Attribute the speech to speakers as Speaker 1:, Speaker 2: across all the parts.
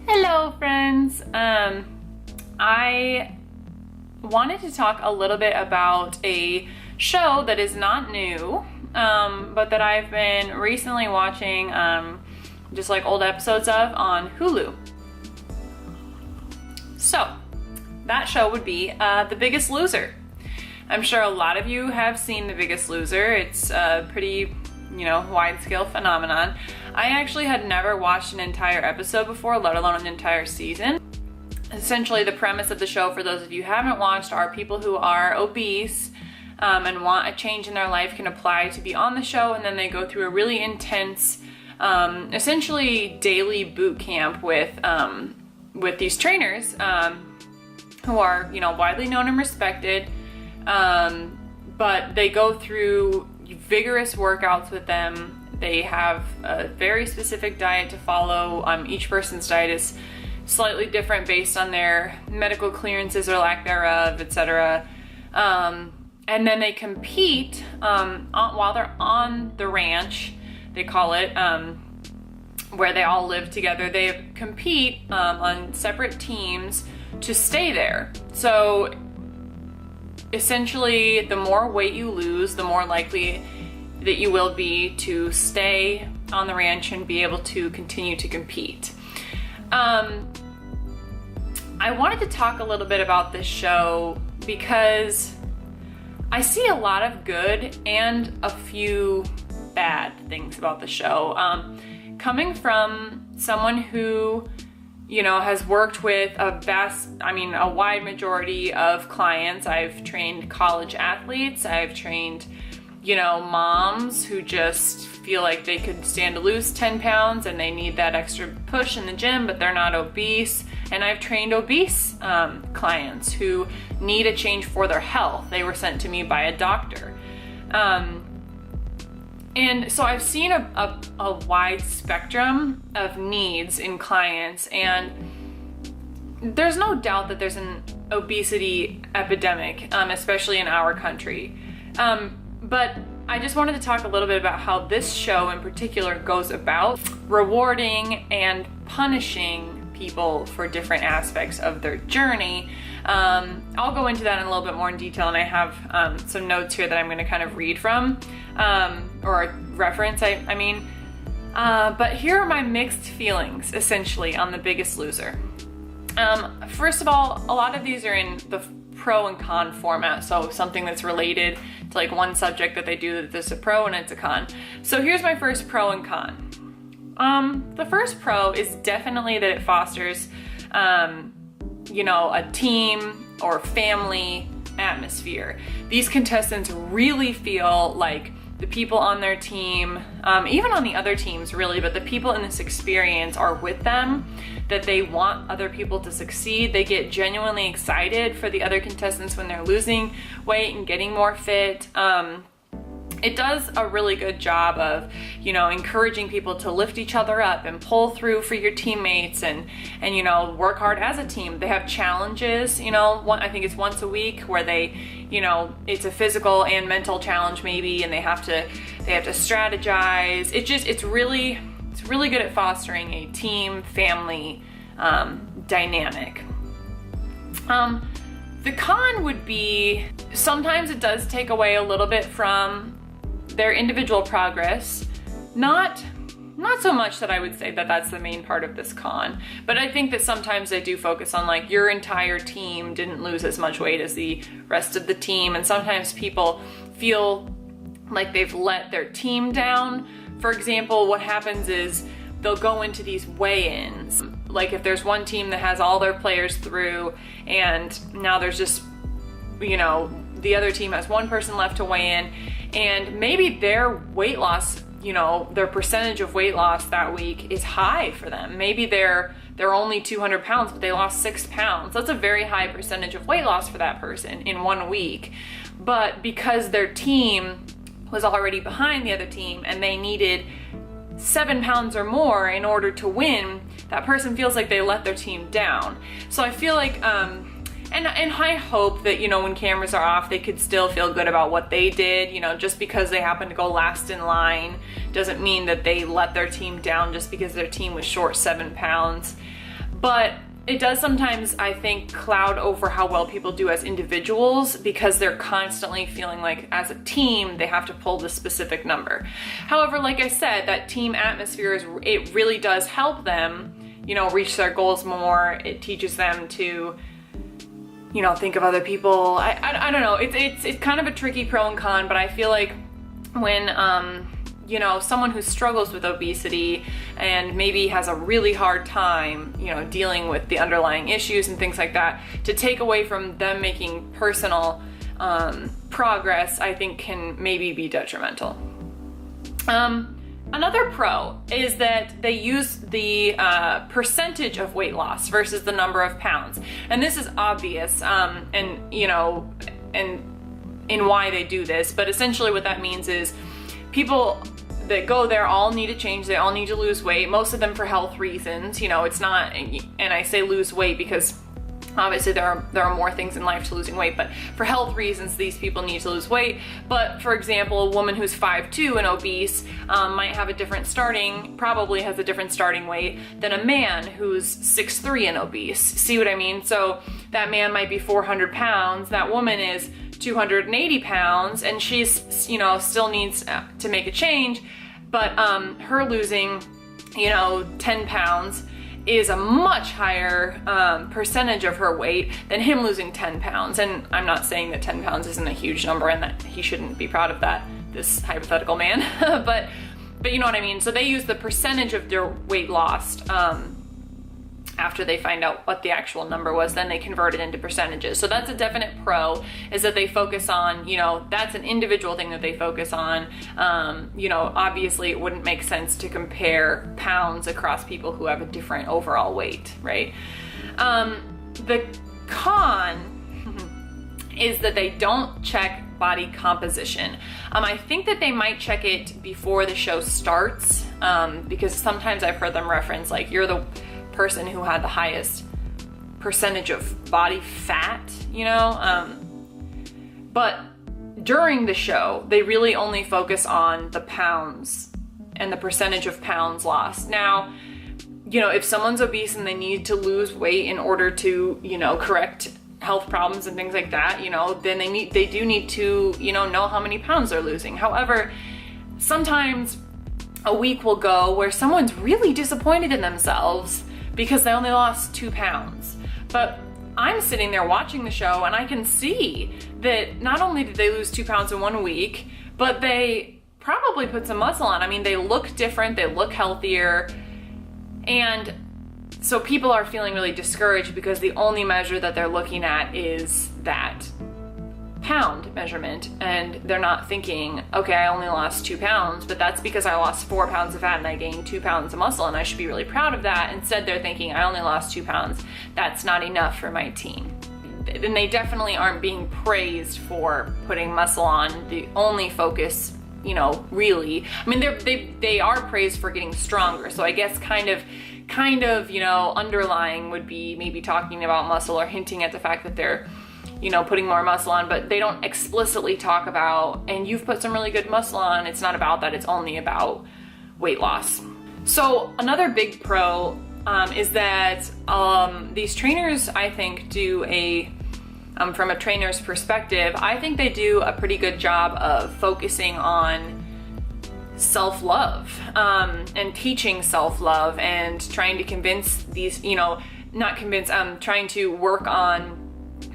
Speaker 1: Hello friends! I wanted to talk a little bit about a show that is not new, but that I've been recently watching just like old episodes of on Hulu. So, that show would be The Biggest Loser. I'm sure a lot of you have seen The Biggest Loser. It's a pretty, wide-scale phenomenon. I actually had never watched an entire episode before, let alone an entire season. Essentially, the premise of the show, for those of you who haven't watched, are people who are obese and want a change in their life can apply to be on the show, and then they go through a really intense, essentially daily boot camp with these trainers who are, widely known and respected, but they go through vigorous workouts with them. They have a very specific diet to follow. Each person's diet is slightly different based on their medical clearances or lack thereof, etc. And then they compete while they're on the ranch, they call it, where they all live together. They compete on separate teams to stay there. So essentially, the more weight you lose, the more likely that you will be to stay on the ranch and be able to continue to compete. I wanted to talk a little bit about this show because I see a lot of good and a few bad things about the show. Coming from someone who, has worked with a wide majority of clients. I've trained college athletes, I've trained moms who just feel like they could stand to lose 10 pounds and they need that extra push in the gym, but they're not obese. And I've trained obese clients who need a change for their health. They were sent to me by a doctor. And so I've seen a wide spectrum of needs in clients, and there's no doubt that there's an obesity epidemic, especially in our country. But I just wanted to talk a little bit about how this show in particular goes about rewarding and punishing people for different aspects of their journey. I'll go into that in a little bit more in detail, and I have some notes here that I'm going to kind of read from, or reference, but here are my mixed feelings, essentially, on The Biggest Loser. First of all, a lot of these are in the pro and con format, so something that's related to like one subject that they do, that's a pro and it's a con. So here's my first pro and con. The first pro is definitely that it fosters, a team or family atmosphere. These contestants really feel like the people on their team, even on the other teams really, but the people in this experience are with them, that they want other people to succeed. They get genuinely excited for the other contestants when they're losing weight and getting more fit. It does a really good job of, encouraging people to lift each other up and pull through for your teammates and work hard as a team. They have challenges, I think it's once a week where they, it's a physical and mental challenge maybe, and they have to strategize. It's really good at fostering a team, family, dynamic. The con would be sometimes it does take away a little bit from their individual progress. Not so much that I would say that that's the main part of this con, but I think that sometimes they do focus on like your entire team didn't lose as much weight as the rest of the team, and sometimes people feel like they've let their team down. For example, what happens is they'll go into these weigh-ins. Like if there's one team that has all their players through and now there's just, the other team has one person left to weigh in, and maybe their weight loss, their percentage of weight loss that week is high for them. Maybe they're only 200 pounds, but they lost 6 pounds. That's a very high percentage of weight loss for that person in 1 week. But because their team was already behind the other team and they needed 7 pounds or more in order to win, that person feels like they let their team down. So I feel like, and I hope that, when cameras are off, they could still feel good about what they did. Just because they happened to go last in line doesn't mean that they let their team down just because their team was short 7 pounds. But it does sometimes, I think, cloud over how well people do as individuals, because they're constantly feeling like as a team they have to pull this specific number. However, like I said, that team atmosphere, it really does help them, you know, reach their goals more. It teaches them to, you know, think of other people. I don't know. It's kind of a tricky pro and con, but I feel like when you know, someone who struggles with obesity and maybe has a really hard time, you know, dealing with the underlying issues and things like that, to take away from them making personal progress, I think can maybe be detrimental. Another pro is that they use the percentage of weight loss versus the number of pounds. And this is obvious, and you know, and in why they do this, but essentially what that means is people that go there all need to change, they all need to lose weight, most of them for health reasons. You know, it's not, and I say lose weight because obviously there are more things in life to losing weight, but for health reasons these people need to lose weight. But for example, a woman who's 5'2" and obese might have a different probably has a different starting weight than a man who's 6'3" and obese. See what I mean? So that man might be 400 pounds, that woman is 280 pounds, and she's, you know, still needs to make a change, but her losing, you know, 10 pounds is a much higher percentage of her weight than him losing 10 pounds. And I'm not saying that 10 pounds isn't a huge number and that he shouldn't be proud of that, this hypothetical man, but you know what I mean? So they use the percentage of their weight lost after they find out what the actual number was, then they convert it into percentages. So that's a definite pro, is that they focus on, you know, that's an individual thing that they focus on. You know, obviously it wouldn't make sense to compare pounds across people who have a different overall weight, right? The con is that they don't check body composition. I think that they might check it before the show starts, because sometimes I've heard them reference, like, you're the person who had the highest percentage of body fat, you know, but during the show they really only focus on the pounds and the percentage of pounds lost. Now, you know, if someone's obese and they need to lose weight in order to, you know, correct health problems and things like that, you know, then they do need to, you know how many pounds they're losing. However, sometimes a week will go where someone's really disappointed in themselves because they only lost 2 pounds. But I'm sitting there watching the show and I can see that not only did they lose 2 pounds in 1 week, but they probably put some muscle on. I mean, they look different, they look healthier. And so people are feeling really discouraged because the only measure that they're looking at is that pound measurement, and they're not thinking, okay, I only lost 2 pounds, but that's because I lost 4 pounds of fat and I gained 2 pounds of muscle and I should be really proud of that. Instead, they're thinking, I only lost 2 pounds. That's not enough for my team. And they definitely aren't being praised for putting muscle on. The only focus, you know, really, I mean, they are praised for getting stronger. So I guess kind of, you know, underlying would be maybe talking about muscle or hinting at the fact that they're, you know, putting more muscle on, but they don't explicitly talk about, and you've put some really good muscle on. It's not about that. It's only about weight loss. So another big pro is that these trainers, I think, do from a trainer's perspective, I think they do a pretty good job of focusing on self-love and teaching self-love and trying to convince these, you know, not convince, trying to work on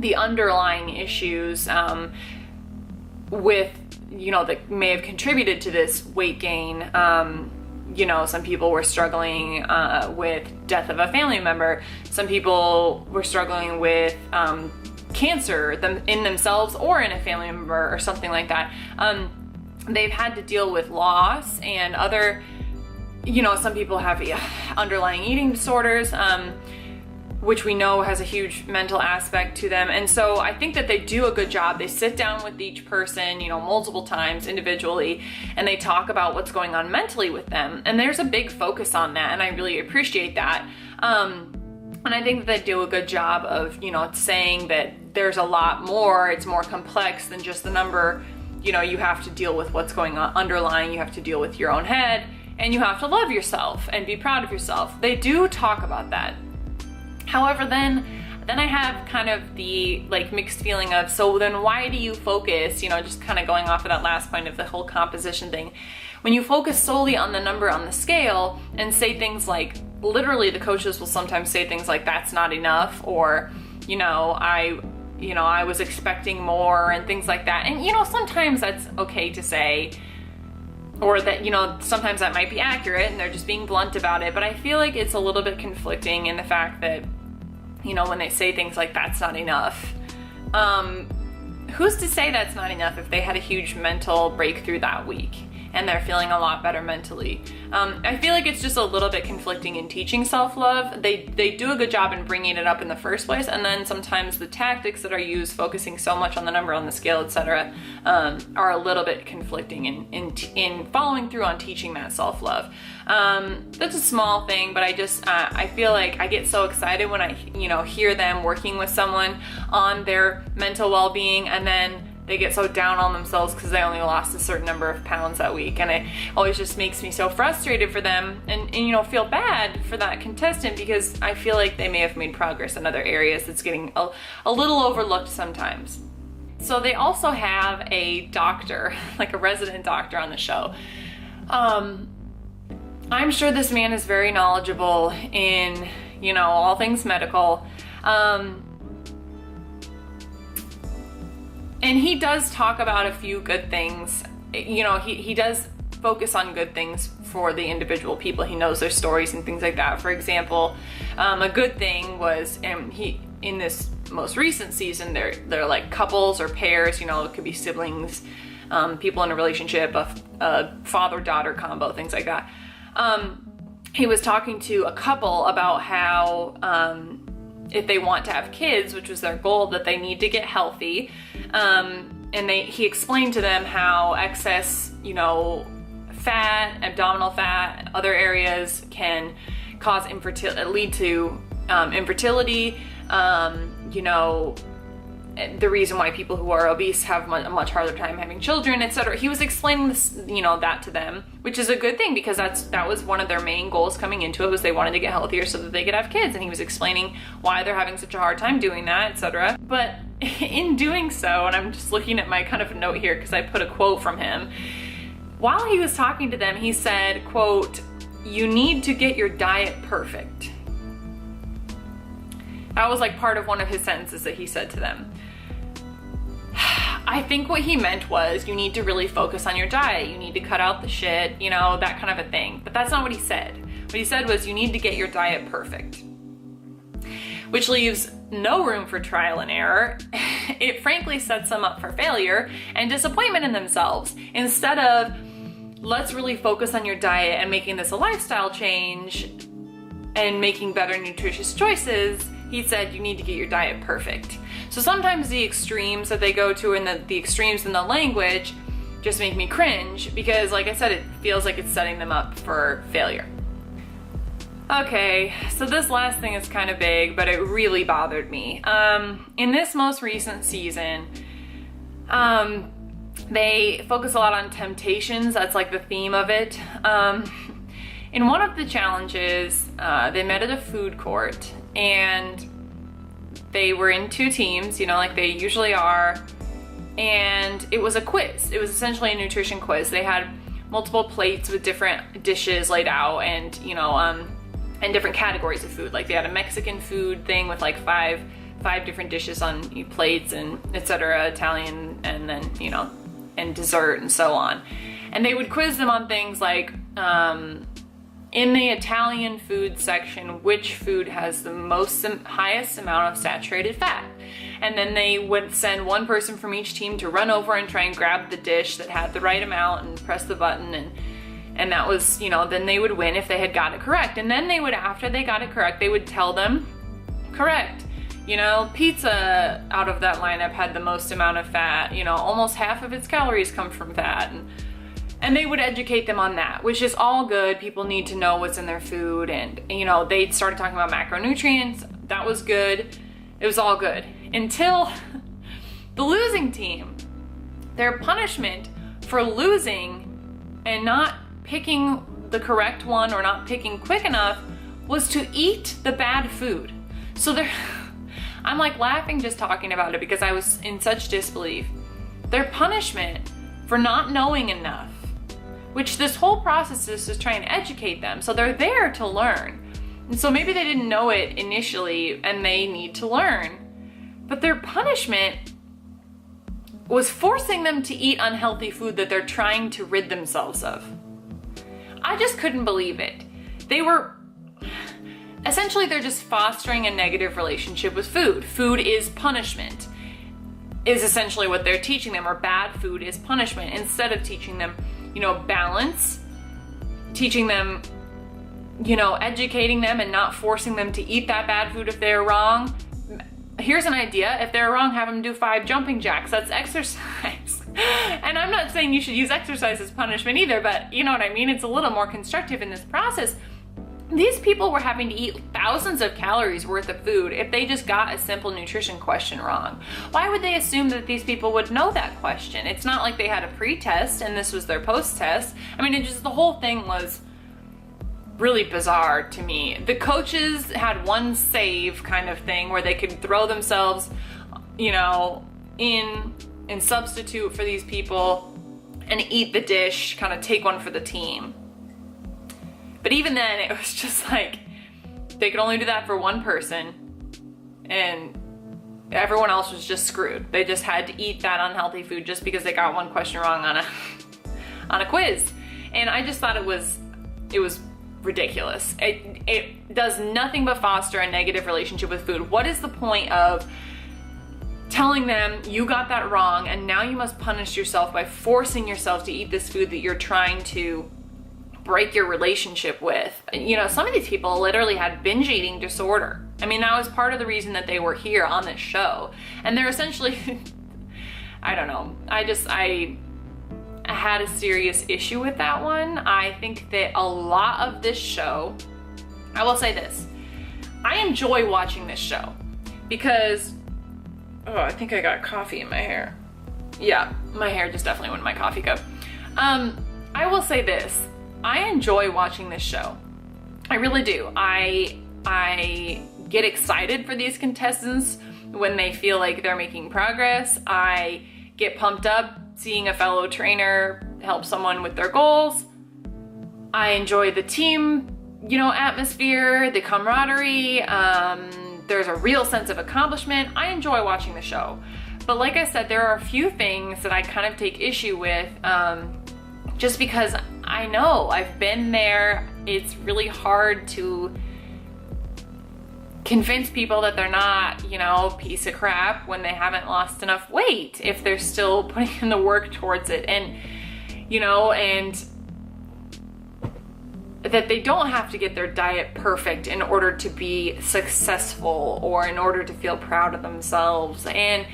Speaker 1: the underlying issues with, you know, that may have contributed to this weight gain. You know, some people were struggling with death of a family member. Some people were struggling with cancer in themselves or in a family member or something like that. They've had to deal with loss and other, you know, some people have underlying eating disorders, which we know has a huge mental aspect to them. And so I think that they do a good job. They sit down with each person, you know, multiple times individually, and they talk about what's going on mentally with them. And there's a big focus on that, and I really appreciate that. And I think that they do a good job of, you know, saying that there's a lot more, it's more complex than just the number. You know, you have to deal with what's going on underlying, you have to deal with your own head, and you have to love yourself and be proud of yourself. They do talk about that. However, then I have kind of the like mixed feeling of, so then why do you focus, you know, just kind of going off of that last point of the whole composition thing, when you focus solely on the number on the scale and say things like, literally the coaches will sometimes say things like, that's not enough, or, you know, I was expecting more, and things like that. And, you know, sometimes that's okay to say, or that, you know, sometimes that might be accurate and they're just being blunt about it. But I feel like it's a little bit conflicting in the fact that, you know, when they say things like, that's not enough, who's to say that's not enough if they had a huge mental breakthrough that week and they're feeling a lot better mentally? I feel like it's just a little bit conflicting in teaching self-love. They do a good job in bringing it up in the first place, and then sometimes the tactics that are used, focusing so much on the number on the scale, etc., are a little bit conflicting in following through on teaching that self-love. That's a small thing, but I feel like I get so excited when I, you know, hear them working with someone on their mental well-being, and then they get so down on themselves because they only lost a certain number of pounds that week. And it always just makes me so frustrated for them, and you know, feel bad for that contestant, because I feel like they may have made progress in other areas that's getting a little overlooked sometimes. So they also have a doctor, like a resident doctor on the show. I'm sure this man is very knowledgeable in, you know, all things medical. And he does talk about a few good things. You know, he does focus on good things for the individual people. He knows their stories and things like that. For example, a good thing was, in this most recent season, they're like couples or pairs, you know, it could be siblings, people in a relationship, a father-daughter combo, things like that. He was talking to a couple about how if they want to have kids, which was their goal, that they need to get healthy. And he explained to them how excess, you know, fat, abdominal fat, other areas can cause lead to infertility. You know, the reason why people who are obese have a much harder time having children, etc. He was explaining this, you know, that to them, which is a good thing, because that was one of their main goals coming into it, was they wanted to get healthier so that they could have kids. And he was explaining why they're having such a hard time doing that, etc. But in doing so, and I'm just looking at my kind of note here because I put a quote from him, while he was talking to them, he said, quote, "You need to get your diet perfect." That was like part of one of his sentences that he said to them. I think what he meant was, you need to really focus on your diet. You need to cut out the shit, you know, that kind of a thing. But that's not what he said. What he said was, you need to get your diet perfect, which leaves no room for trial and error. It frankly sets them up for failure and disappointment in themselves. Instead of, let's really focus on your diet and making this a lifestyle change and making better nutritious choices, he said, you need to get your diet perfect. So sometimes the extremes that they go to, and the extremes in the language, just make me cringe, because like I said, it feels like it's setting them up for failure. Okay, so this last thing is kind of big, but it really bothered me. In this most recent season, they focus a lot on temptations. That's like the theme of it. In one of the challenges, they met at a food court, and they were in two teams, you know, like they usually are, and it was a quiz. It was essentially a nutrition quiz. They had multiple plates with different dishes laid out, and, you know, and different categories of food. Like they had a Mexican food thing with like five different dishes on plates, and etc., Italian, and then, you know, and dessert and so on. And they would quiz them on things like, in the Italian food section, which food has the highest amount of saturated fat? And then they would send one person from each team to run over and try and grab the dish that had the right amount and press the button, and that was, you know, then they would win if they had got it correct. And then they would, after they got it correct, they would tell them, correct, you know, pizza out of that lineup had the most amount of fat, you know, almost half of its calories come from fat. And they would educate them on that, which is all good. People need to know what's in their food, and, you know, they started talking about macronutrients. That was good. It was all good until the losing team, their punishment for losing and not picking the correct one or not picking quick enough was to eat the bad food. So I'm like laughing just talking about it because I was in such disbelief. Their punishment for not knowing enough, which this whole process is to try and educate them. So they're there to learn. And so maybe they didn't know it initially and they need to learn. But their punishment was forcing them to eat unhealthy food that they're trying to rid themselves of. I just couldn't believe it. Essentially, they're just fostering a negative relationship with food. Food is punishment, is essentially what they're teaching them, or bad food is punishment, instead of teaching them, balance, teaching them, educating them and not forcing them to eat that bad food if they're wrong. Here's an idea. If they're wrong, have them do 5 jumping jacks. That's exercise. And I'm not saying you should use exercise as punishment either, but you know what I mean? It's a little more constructive in this process. These people were having to eat thousands of calories worth of food if they just got a simple nutrition question wrong. Why would they assume that these people would know that question? It's not like they had a pre-test and this was their post-test. I mean, the whole thing was really bizarre to me. The coaches had one save kind of thing where they could throw themselves, in and substitute for these people and eat the dish, kind of take one for the team. But even then, it was just like, they could only do that for one person and everyone else was just screwed. They just had to eat that unhealthy food just because they got one question wrong on a quiz. And I just thought it was ridiculous. It does nothing but foster a negative relationship with food. What is the point of telling them you got that wrong and now you must punish yourself by forcing yourself to eat this food that you're trying to break your relationship with? Some of these people literally had binge eating disorder. I mean, that was part of the reason that they were here on this show. And they're essentially, I don't know. I had a serious issue with that one. I think that a lot of this show, I will say this, I enjoy watching this show because, I think I got coffee in my hair. Yeah, my hair just definitely went in my coffee cup. I will say this, I enjoy watching this show. I really do. I get excited for these contestants when they feel like they're making progress. I get pumped up seeing a fellow trainer help someone with their goals. I enjoy the team, atmosphere, the camaraderie. There's a real sense of accomplishment. I enjoy watching the show. But like I said, there are a few things that I kind of take issue with, just because I know I've been there. It's really hard to convince people that they're not, a piece of crap when they haven't lost enough weight, if they're still putting in the work towards it. And, and that they don't have to get their diet perfect in order to be successful or in order to feel proud of themselves. And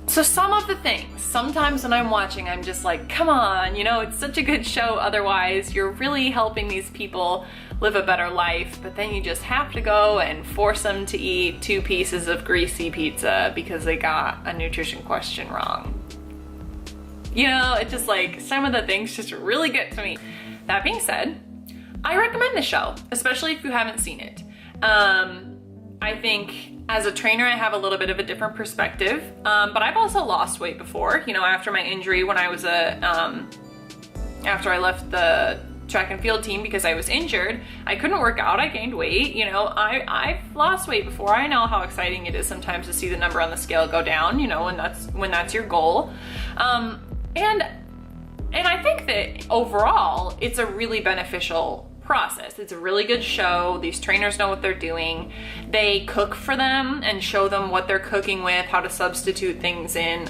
Speaker 1: so some of the things, sometimes when I'm watching, I'm just like, come on, it's such a good show. Otherwise, you're really helping these people live a better life. But then you just have to go and force them to eat 2 pieces of greasy pizza because they got a nutrition question wrong. It's just like, some of the things just really get to me. That being said, I recommend the show, especially if you haven't seen it. I think as a trainer, I have a little bit of a different perspective, but I've also lost weight before, after my injury when I was after I left the track and field team because I was injured, I couldn't work out, I gained weight, I've lost weight before. I know how exciting it is sometimes to see the number on the scale go down, when that's your goal. And I think that overall, it's a really beneficial process. It's a really good show. These trainers know what they're doing. They cook for them and show them what they're cooking with, how to substitute things in.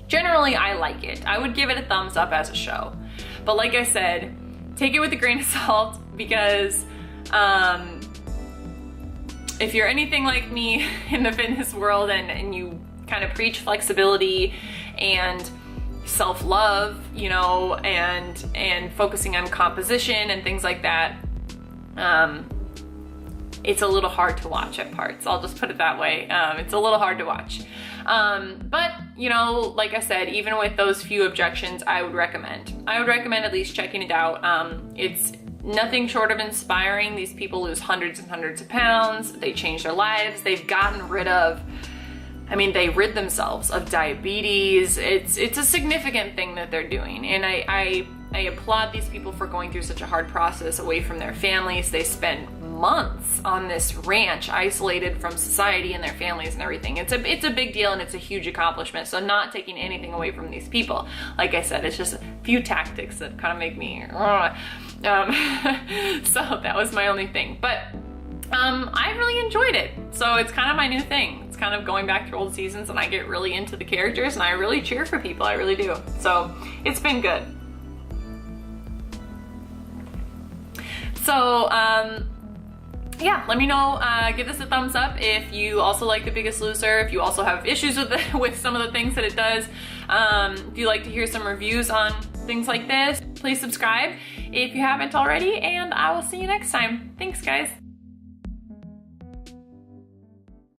Speaker 1: Generally, I like it. I would give it a thumbs up as a show. But like I said, take it with a grain of salt because if you're anything like me in the fitness world and you kind of preach flexibility and self-love, and focusing on composition and things like that, it's a little hard to watch at parts. I'll just put it that way. It's a little hard to watch. But, like I said, even with those few objections, I would recommend at least checking it out. It's nothing short of inspiring. These people lose hundreds and hundreds of pounds. They change their lives. They've gotten rid of, I mean, they rid themselves of diabetes. It's a significant thing that they're doing. And I applaud these people for going through such a hard process away from their families. They spend months on this ranch, isolated from society and their families and everything. It's a big deal, and it's a huge accomplishment. So not taking anything away from these people. Like I said, it's just a few tactics that kind of make me, so that was my only thing. But I really enjoyed it. So it's kind of my new thing. It's kind of going back through old seasons, and I get really into the characters, and I really cheer for people. I really do. So it's been good. So, yeah, let me know, give this a thumbs up if you also like The Biggest Loser, if you also have issues with some of the things that it does. If you'd like to hear some reviews on things like this, please subscribe if you haven't already, and I will see you next time. Thanks, guys.